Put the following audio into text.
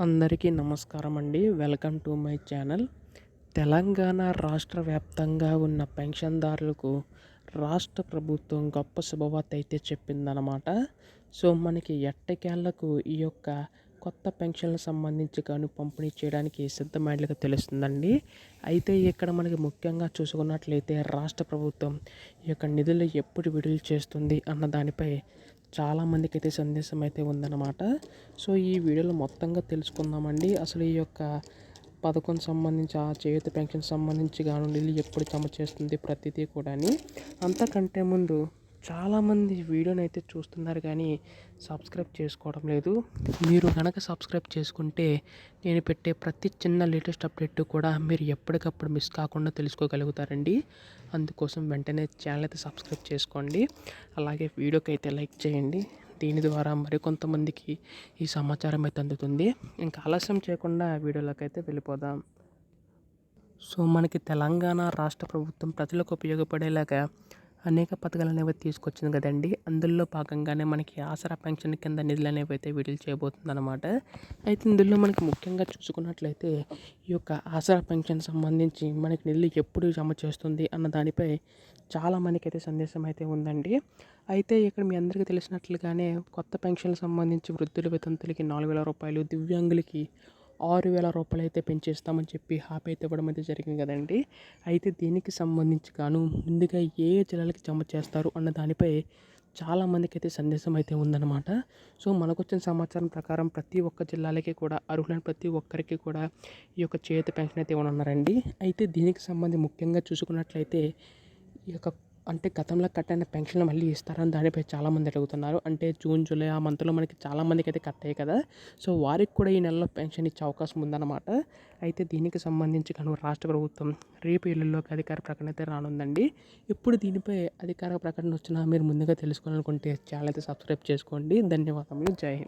అందరికీ నమస్కారం అండి. Welcome to my channel. Telangana రాష్ట్ర వ్యాప్తంగా ఉన్న పెన్షన్దారులకు రాష్ట్ర ప్రభుత్వం గొప్ప శుభవార్త అయితే చెప్పిందనమాట. సో మనకి ఎట్టకేళ్లకు ఈ యొక్క కొత్త పెన్షన్లకు సంబంధించి గాను పంపిణీ చేయడానికి సిద్ధమైనట్లుగా తెలుస్తుందండి. అయితే ఇక్కడ మనకి ముఖ్యంగా చూసుకున్నట్లయితే రాష్ట్ర ప్రభుత్వం ఈ యొక్క నిధులు ఎప్పుడు విడుదల చేస్తుంది అన్న దానిపై చాలామందికి అయితే సందేశం అయితే ఉందన్నమాట. సో ఈ వీడియోలో మొత్తంగా తెలుసుకుందామండి. అసలు ఈ యొక్క పథకం సంబంధించి ఆ చేయూత పెన్షన్ సంబంధించి కానివ్వండి ఎప్పుడు జమ చేస్తుంది ప్రతిదీ కూడాని. అంతకంటే ముందు చాలామంది వీడియోని అయితే చూస్తున్నారు కానీ సబ్స్క్రైబ్ చేసుకోవడం లేదు. మీరు కనుక సబ్స్క్రైబ్ చేసుకుంటే నేను పెట్టే ప్రతి చిన్న లేటెస్ట్ అప్డేట్ కూడా మీరు ఎప్పటికప్పుడు మిస్ కాకుండా తెలుసుకోగలుగుతారండి. అందుకోసం వెంటనే ఛానల్ అయితే సబ్స్క్రైబ్ చేసుకోండి. అలాగే వీడియోకి అయితే లైక్ చేయండి. దీని ద్వారా మరికొంతమందికి ఈ సమాచారం అయితే అందుతుంది. ఇంకా ఆలస్యం చేయకుండా వీడియోలోకి అయితే వెళ్ళిపోదాం. సో మనకి తెలంగాణ రాష్ట్ర ప్రభుత్వం ప్రజలకు ఉపయోగపడేలాగా అనేక పథకాలు అనేవి తీసుకొచ్చింది కదండి. అందులో భాగంగానే మనకి ఆసరా పెన్షన్ కింద నిధులు అనేవి అయితే విడుదల చేయబోతుంది అనమాట. అయితే ఇందులో మనకి ముఖ్యంగా చూసుకున్నట్లయితే ఈ యొక్క ఆసరా పెన్షన్ సంబంధించి మనకి నిధులు ఎప్పుడు జమ చేస్తుంది అన్న దానిపై చాలా మనకైతే సందేశం అయితే ఉందండి. అయితే ఇక్కడ మీ అందరికీ తెలిసినట్లుగానే కొత్త పెన్షన్లకు సంబంధించి వృద్ధుల వితంతులకి 4,000 రూపాయలు, దివ్యాంగులకి 6,000 రూపాయలు అయితే పెంచేస్తామని చెప్పి హామీ అయితే ఇవ్వడం అయితే జరిగింది కదండి. అయితే దీనికి సంబంధించి గాను ముందుగా ఏ జిల్లాలకి జమ చేస్తారు అన్న దానిపై చాలామందికి అయితే సందేశం అయితే ఉందన్నమాట. సో మనకు వచ్చిన సమాచారం ప్రకారం ప్రతి ఒక్క జిల్లాలకి కూడా అర్హులైన ప్రతి ఒక్కరికి కూడా ఈ యొక్క చేయూత పెన్షన్ అయితే ఇవ్వనున్నారండి. అయితే దీనికి సంబంధించి ముఖ్యంగా చూసుకున్నట్లయితే ఈ యొక్క అంటే గతంలో కట్టిన పెన్షన్ మళ్ళీ ఇస్తారని దానిపై చాలామంది అడుగుతున్నారు. అంటే జూన్, జూలై ఆ మంత్లో మనకి చాలామందికి అయితే కట్ అయ్యాయి కదా. సో వారికి కూడా ఈ నెలలో పెన్షన్ ఇచ్చే అవకాశం ఉందన్నమాట. అయితే దీనికి సంబంధించి కను రాష్ట్ర ప్రభుత్వం రేపు ఎల్లుల్లోకి అధికార ప్రకటన అయితే రానుందండి. ఇప్పుడు దీనిపై అధికార ప్రకటన వచ్చినా మీరు ముందుగా తెలుసుకోవాలనుకుంటే ఛానల్ అయితే సబ్స్క్రైబ్ చేసుకోండి. ధన్యవాదములు. జై హింద్.